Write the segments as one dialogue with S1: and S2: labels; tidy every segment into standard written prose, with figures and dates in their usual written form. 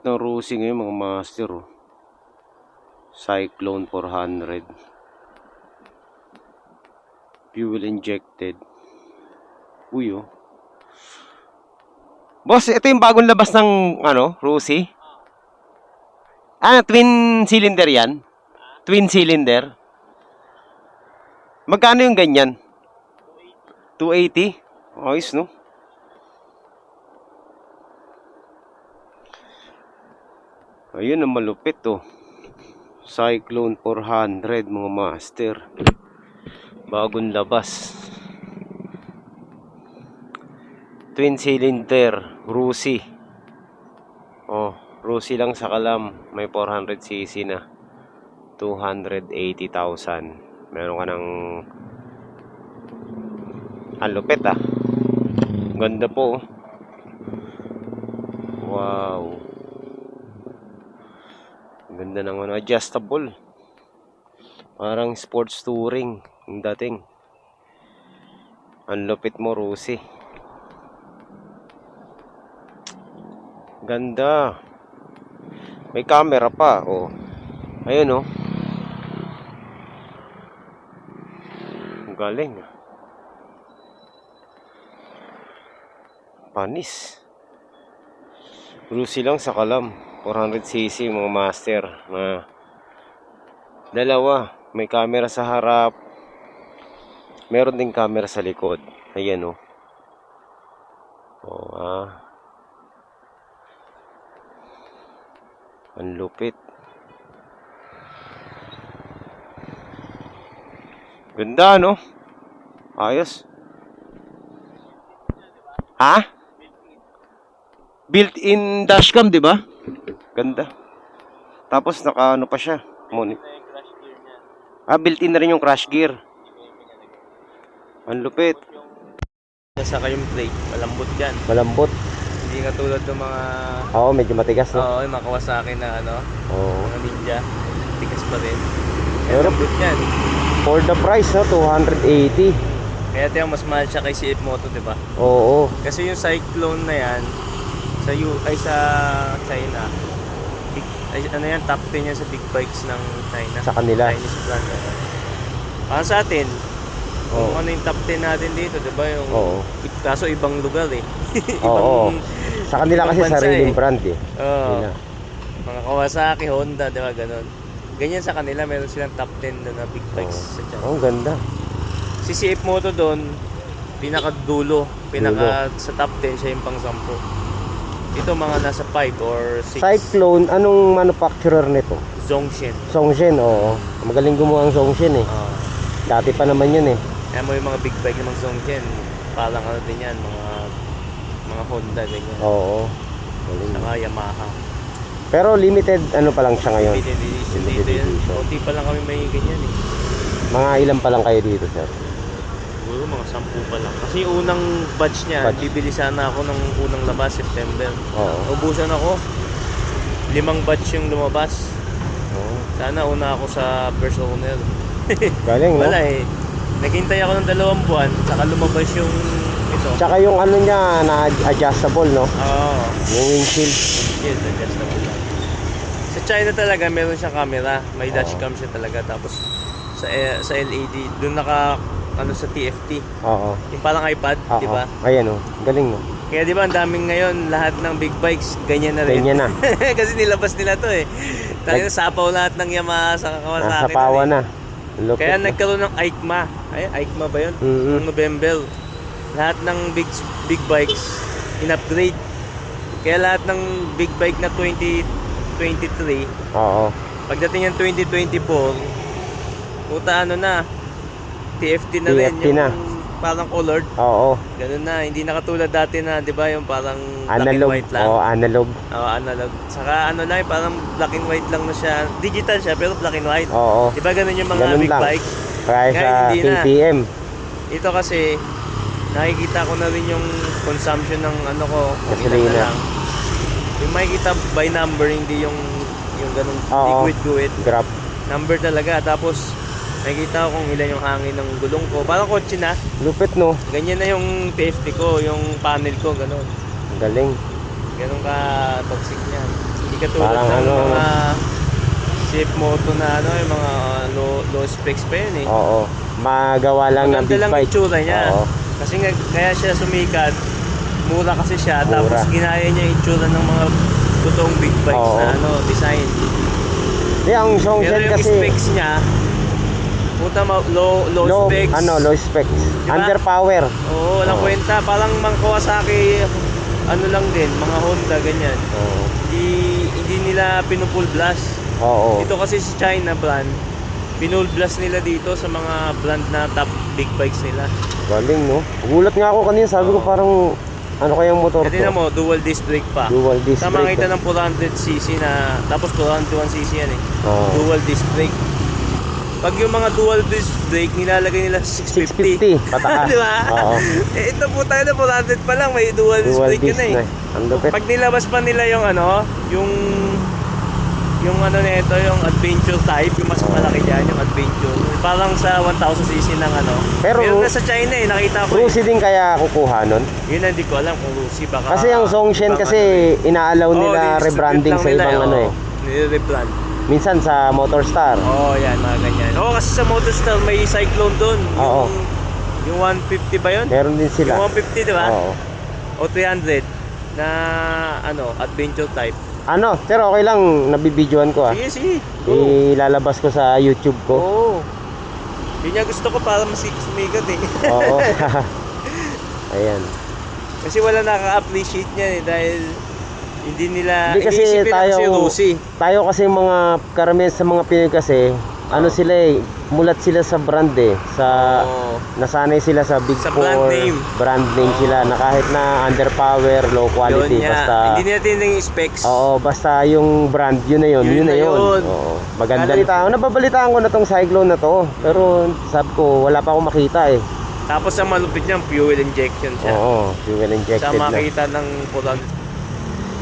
S1: lupit ng Rusi ngayon mga master, oh. Cyclone 400. Fuel injected. Uy, oh. Boss, ito yung bagong labas ng Rusi. Twin cylinder yan? Twin cylinder. Magkano yung ganyan? 280. Ayos, no? Ayun ang malupit, oh. Cyclone 400 mga master. Bagong labas. Twin cylinder Rusi. Oh, Rusi lang sa kalam. May 400cc na. 280,000. Meron ka ng ang lupit, ah. Ganda po, oh. Wow. Ganda ng adjustable. Parang sports touring yung dating. Ang lupit mo, Rusi. Ganda. May camera pa, oh. Ayun, oh. Ang galing, ah. Panis. Rusi lang sa kalam. 400cc mga master. Dalawa. May camera sa harap. Meron ding camera sa likod. Ayan, oh. Oh, ah. Ang lupit. Ganda, no? Ayos. Ha? Built-in dashcam, di ba? Ganda. Tapos naka pa siya. Built-in na rin yung crash gear. Ang lupit.
S2: Saka yung brake, malambot yan.
S1: Malambot.
S2: Hindi katulad ng mga...
S1: Oo, medyo matigas, no?
S2: Oo, yung mga Kawasaki na mga Ninja. Tigas pa rin.
S1: Pero
S2: malambot yan.
S1: For the price, no? 280.
S2: Kaya ito yung mas mahal siya kay CF Moto, di ba?
S1: Oo.
S2: Kasi yung Cyclone na yan, sa China, top 10 yan sa big bikes ng China.
S1: Sa kanila.
S2: Chinese brand. Para sa atin, kung ano yung top 10 natin dito, di ba? Kaso ibang lugar, eh.
S1: Oo. Sa kanila kasi sariling brand, eh.
S2: Oo. Mga Kawasaki, Honda, di ba? Ganon. Ganyan sa kanila, meron silang top 10 na big bikes sa China.
S1: Oh, ganda.
S2: Si CF Moto doon, pinakadulo, sa top 10 siya yung pang 10. Ito mga nasa 5 or 6.
S1: Cyclone, anong manufacturer nito?
S2: Zongshin.
S1: Zongshin, oo. Magaling gumawa ang Zongshin, eh. Dati pa naman yun, eh.
S2: Kaya mo yung mga big bike ng Zongshin, parang din yan, mga Honda, ganyan.
S1: Oo. Galing.
S2: Saka Yamaha.
S1: Pero limited, pa lang siya ngayon?
S2: Limited edition dito yan. Kunti pa lang kami may ganyan, eh.
S1: Mga ilan pa lang kayo dito, sir?
S2: Siguro mga 10 pa lang. Kasi unang batch niya, bibili sana ako ng unang labas, September.
S1: Oo.
S2: Ubusan ako. 5 batch yung lumabas.
S1: Oo.
S2: Sana una ako sa first owner.
S1: Galing, no?
S2: Wala, eh. Naghintay ako ng 2 buwan, saka lumabas yung ito.
S1: Tsaka yung niya, na adjustable, no?
S2: Oo.
S1: Yung windshield.
S2: Yes, adjustable lang. Sa China talaga, meron siyang camera. May dashcam siya talaga. Tapos, sa LED, doon sa TFT.
S1: Oo.
S2: Yung parang iPad, di ba?
S1: Ayan, oh. Galing, no?
S2: Kaya di ba, ang daming ngayon, lahat ng big bikes, ganyan na rin.
S1: Ganyan na.
S2: Kasi nilabas nila to, eh. Talagang sapaw lahat ng Yamaha sa Kawasaki.
S1: Nasapawan na.
S2: Lupit. Kaya nagkaroon ng EICMA. EICMA ba yun? Noong November. Lahat ng big bikes, in-upgrade. Kaya lahat ng big bike na 2023, pagdating ng 2024, puta TFT na rin yung parang colored. Ganun na, hindi na katulad dati na, 'di ba, yung parang
S1: analog,
S2: black and white lang.
S1: Analog.
S2: Analog. Saka lang, parang black and white lang na siya. Digital siya pero black and white. 'Di ba ganun yung mga big bike?
S1: Kaya sa KTM.
S2: Ito kasi nakikita ko na rin yung consumption ng
S1: gasolina.
S2: Yung makikita by number, hindi yung ganung liquid
S1: graph
S2: number talaga. Tapos nakikita ko kung ilan yung hangin ng gulong ko. Parang kotse na.
S1: Lupit, no?
S2: Ganyan na yung TFT ko, yung panel ko, gano'n.
S1: Galing.
S2: Ganun ka toxic niya. Hindi katulad
S1: Parang
S2: ng
S1: ano,
S2: mga safe moto na ano, yung mga low specs pa yun eh.
S1: oo. Magawa lang ng
S2: Maganda
S1: big
S2: lang
S1: bike.
S2: itsura niya.
S1: Oo.
S2: Kasi nga, kaya siya sumikat, mura kasi siya.
S1: Mura.
S2: Tapos ginaya niya yung itsura ng mga totoong big bikes
S1: Oo.
S2: na ano, design.
S1: Di, ang
S2: Pero
S1: Zongshen
S2: yung
S1: kasi
S2: specs niya, puta low specs.
S1: low specs.
S2: Diba?
S1: Underpower.
S2: Oo, walang
S1: Oo.
S2: kwenta. Parang mga Kawasaki, ano lang din, mga Honda, ganyan.
S1: Oo.
S2: Hindi nila pinupull blast.
S1: Oo.
S2: Ito kasi si China brand, pinull blast nila dito sa mga brand na top big bikes nila.
S1: Galing, no? Gulat nga ako kanina, sabi ko
S2: Oo.
S1: parang ano kayang motor
S2: Kasi
S1: to?
S2: na mo, dual disc brake pa.
S1: Dual disc
S2: Tama
S1: brake.
S2: kita ng 400cc na, tapos 401cc yan eh.
S1: Oo.
S2: Dual disc brake. Pag yung mga dual disc brake, nilalagay nila 650.
S1: 650 pataas.
S2: Di ba?
S1: Oo.
S2: Eh, ito po tayo na 400 pa lang, may dual disc
S1: Dual
S2: brake
S1: disc
S2: yun eh.
S1: na. Ang lupit.
S2: Pag nilabas pa nila yung ano, yung ano nito, yung adventure type, yung mas malaki dyan, yung adventure. Parang sa 1000cc ng ano.
S1: Pero
S2: meron na sa China eh, nakita ko.
S1: Rusi din kaya kukuha nun?
S2: Yun hindi ko alam kung Lucy baka.
S1: Kasi ang Zongshen
S2: ibang
S1: kasi
S2: ano
S1: inaalaw
S2: eh.
S1: nila
S2: Oo,
S1: rebranding
S2: lang
S1: sa
S2: nila,
S1: ibang ano eh.
S2: Nire-rebrand.
S1: Minsan sa Motorstar.
S2: Oo, yan, mga ganyan. Oo, kasi sa Motorstar may Cyclone doon.
S1: Oo.
S2: Yung 150 ba yun?
S1: Meron din sila.
S2: Yung 150, di ba?
S1: Oo.
S2: O 300 na ano, adventure type.
S1: Ano, pero okay lang, nabibidyoan ko ah.
S2: Sige, sige. Go.
S1: Ilalabas ko sa YouTube ko.
S2: Oo. Yun yung gusto ko para sumikat eh.
S1: Oo. Ayan.
S2: Kasi wala nakaka-appreciate niyan eh dahil hindi nila
S1: Hindi kasi
S2: iniisipin na kasi
S1: tayo,
S2: Rusi.
S1: tayo kasi mga karamihan sa mga Pinoy kasi, ano sila eh, mulat sila sa brand eh. Sa,
S2: Oo.
S1: nasanay sila sa Big
S2: Sa
S1: Four,
S2: brand name.
S1: sila, na kahit na underpower, low quality,
S2: Yun nga.
S1: basta,
S2: Hindi natin yung specs.
S1: oo, basta yung brand, yun na yun,
S2: Yun
S1: yun na
S2: na
S1: yun.
S2: yun.
S1: Oo. Maganda rin tao. Nababalitaan ko na tong Cyclone na to, pero sabi ko, wala pa akong makita eh.
S2: Tapos ang malupit niyan, fuel injection siya.
S1: Oo, fuel
S2: Sa
S1: injected na.
S2: makita ng putan.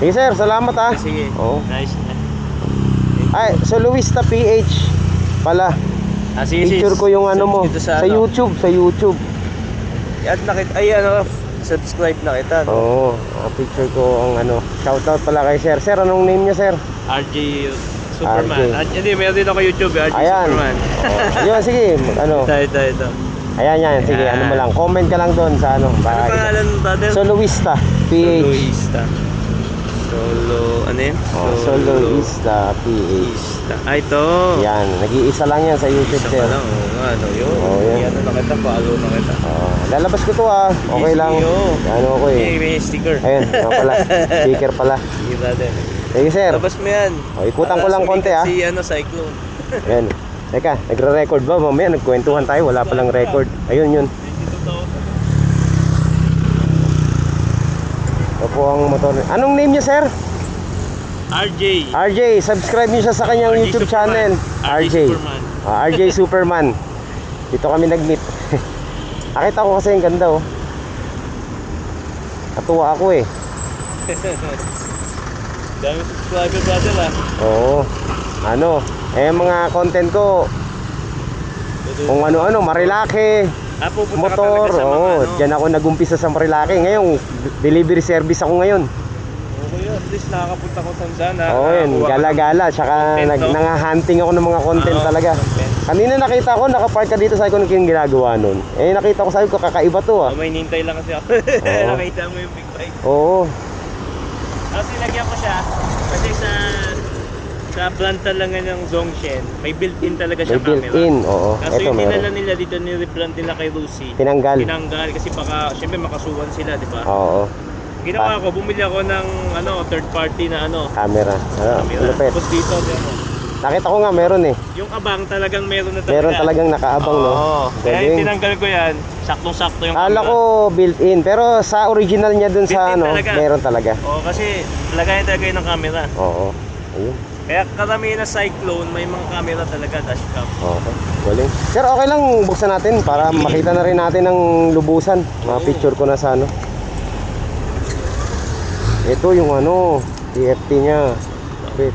S1: Sige sir, salamat ah.
S2: Sige.
S1: Oo.
S2: Nice.
S1: Ay, so Luista PH pala.
S2: Ah, sige,
S1: Picture ko yung ano mo
S2: dito
S1: sa
S2: ano.
S1: YouTube, sa YouTube.
S2: At nakita, ay ano, subscribe na kita. No?
S1: Oo, picture ko ang ano. Shoutout pala kay sir. Sir, anong name niya sir?
S2: RJ Superman.
S1: RJ.
S2: Hindi, meron din ako YouTube, RJ
S1: Ayan.
S2: Superman.
S1: Oo. Ayun, sige, ano.
S2: Ito.
S1: Ayan yan, sige,
S2: Ayan.
S1: ano mo lang. Comment ka lang doon sa ano.
S2: Ano
S1: baka-
S2: pangalan mo, brother?
S1: Soloista PH.
S2: Soloista. Ano yun?
S1: Oh, Soloista PH.
S2: Soloista. Ah, ito.
S1: Yan, nag-iisa lang yan sa YouTube
S2: Isa
S1: sir.
S2: pa lang. Oo nga, ano yun.
S1: Oo, yan.
S2: Yan na kita, follow na kita.
S1: Lalabas ko to ah. Okay
S2: Sige,
S1: lang.
S2: sige, oo.
S1: Ano ako eh.
S2: May sticker.
S1: Ayun, nga pala. Speaker pala.
S2: Sige, brother.
S1: Sige sir.
S2: Labas mo yan.
S1: Ikutan ko
S2: Para
S1: lang konti
S2: sumikat
S1: ah.
S2: Si ano, Cyclone.
S1: Ayan. Teka, nagre-record ba? Mamaya nagkwentuhan tayo, wala palang record. Ayun yun.
S2: 22,000.
S1: Ito po ang motor. Anong name niya sir?
S2: RJ.
S1: RJ, subscribe niyo siya sa kanyang
S2: RJ
S1: YouTube
S2: Superman.
S1: channel. RJ.
S2: Superman.
S1: RJ Superman. Dito kami nag-meet. Nakita ko kasi ang ganda oh. Natuwa ako eh.
S2: Dami subscriber brother ah.
S1: Oo. Ano, mga content ko kung ano-ano, Marilake,
S2: Pupunta ka
S1: motor,
S2: talaga sa mga
S1: oo.
S2: ano.
S1: Diyan ako nagumpisa sa Marilake. Ngayon, delivery service ako ngayon.
S2: Okay, at least nakakapunta ko sa sana.
S1: Oo, yun, gala-gala. Tsaka
S2: Content, no?
S1: nangahunting ako ng mga content
S2: Oo,
S1: talaga.
S2: content.
S1: Kanina nakita ko, nakapark ka dito, sabi ko, ano yung ginagawa nun? Eh, nakita ko, sabi ko, kakaiba to ah.
S2: May nintay lang kasi ako.
S1: Oo.
S2: Nakita mo yung big bike.
S1: Oo.
S2: Tapos nilagyan ko siya kasi sa brand talaga ng Zongshen, may built-in talaga
S1: May
S2: siya camera.
S1: built-in, oo.
S2: Kaso
S1: Ito
S2: yung dinala
S1: meron.
S2: nila dito, ni-rebrand nila kay Rusi.
S1: Tinanggal.
S2: Tinanggal kasi baka, syempre makasuwan sila, di ba?
S1: Oo.
S2: Ginawa ko, bumili ako ng third party na
S1: Camera.
S2: camera.
S1: Lupit.
S2: Tapos dito,
S1: Nakita ko nga, meron eh.
S2: yung abang talagang meron na talaga.
S1: Meron talagang nakaabang, no?
S2: Oo. Kaya yung
S1: Galing.
S2: tinanggal ko yan, saktong-sakto yung
S1: Kala
S2: camera.
S1: ko built-in, pero sa original niya dun sa
S2: Built-in
S1: ano,
S2: talaga.
S1: meron talaga.
S2: Oo, kasi lagayan talaga yun ng camera.
S1: Oo. Ayun.
S2: Kaya karamihan na Cyclone, may mga camera talaga, dashcam.
S1: Okay. Galing. Sir, okay lang buksan natin para makita na rin natin ang lubusan. Mga
S2: Oo.
S1: picture ko na sa ano. Ito yung ano, TFT niya. Wait.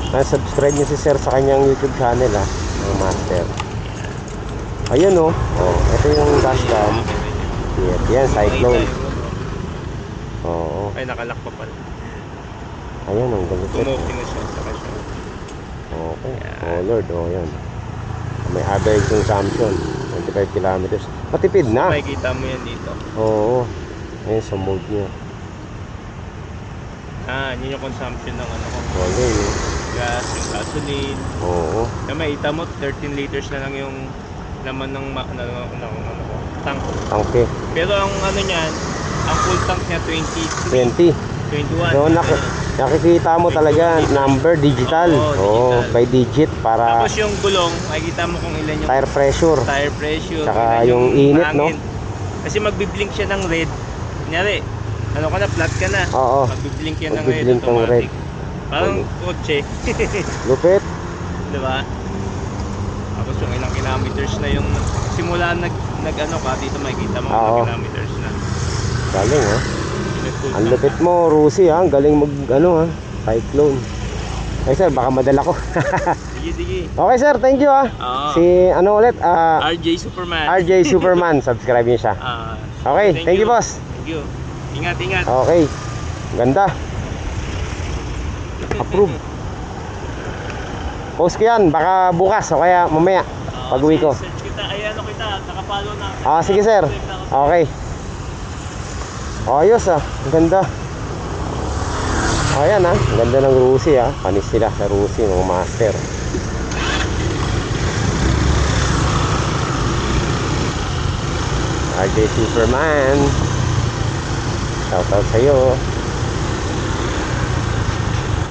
S1: Subscribe niyo si Sir sa kanyang YouTube channel ah, ng Master. Ayun oh. Ito yung dashcam. TFT yan, Cyclone. Oo.
S2: Ay, nakalak pa pala.
S1: Ayan, ang galit.
S2: Tumoke na siya sa kasya.
S1: Okay.
S2: Ayan.
S1: Oh Lord, oh yan. May average consumption, 25 kilometers. Matipid na.
S2: Makikita mo yan dito.
S1: Oo. Ayan sa mode niya.
S2: Yun yung consumption ng ano ko.
S1: Okay.
S2: Gas, yung gasoline.
S1: Oo.
S2: Na makita mo, 13 liters na lang yung laman ng tank.
S1: Tangke.
S2: Pero ang ano niyan, ang full tank niya
S1: 20.
S2: 21.
S1: So, nakikita mo talaga number digital.
S2: Oo, digital.
S1: By digit para
S2: Tapos yung gulong, makikita mo kung ilan yung
S1: tire pressure.
S2: tire pressure,
S1: Tsaka
S2: ilan
S1: yung init, no?
S2: hangin. Kasi magbiblink siya ng red. Kunyari, ano ka na, flat ka na.
S1: Oo.
S2: Magbiblink yan ng red,
S1: Magbiblink ng red.
S2: automatic. Parang kotse.
S1: Lupit.
S2: Diba? Tapos yung ilang kilometers na yung simula nag ano ka, dito makikita mo
S1: Oo.
S2: ilang kilometers na.
S1: Galing, ha?
S2: May full
S1: Ang
S2: tank
S1: lupit
S2: na.
S1: mo, Rusi, ha? Ang galing mag, ano, ha? Cyclone. Okay, sir, baka madala ko.
S2: Sige, sige.
S1: Okay, sir, thank you, ha?
S2: Oo.
S1: Si, ano ulit?
S2: RJ Superman.
S1: RJ Superman. Subscribe niyo siya. Okay, thank you, boss.
S2: Thank you. Ingat, ingat.
S1: Okay. Ganda. Approve. Post ko yan, baka bukas o kaya mamaya pag uwi ko.
S2: Search kita, ay ano kita, nakapalo na.
S1: Sige sir. Okay. Ayos ang ganda. Ayan ang ganda ng Rusi Panis sila sa Rusi, mga master. RJ Superman. Shout out sa'yo.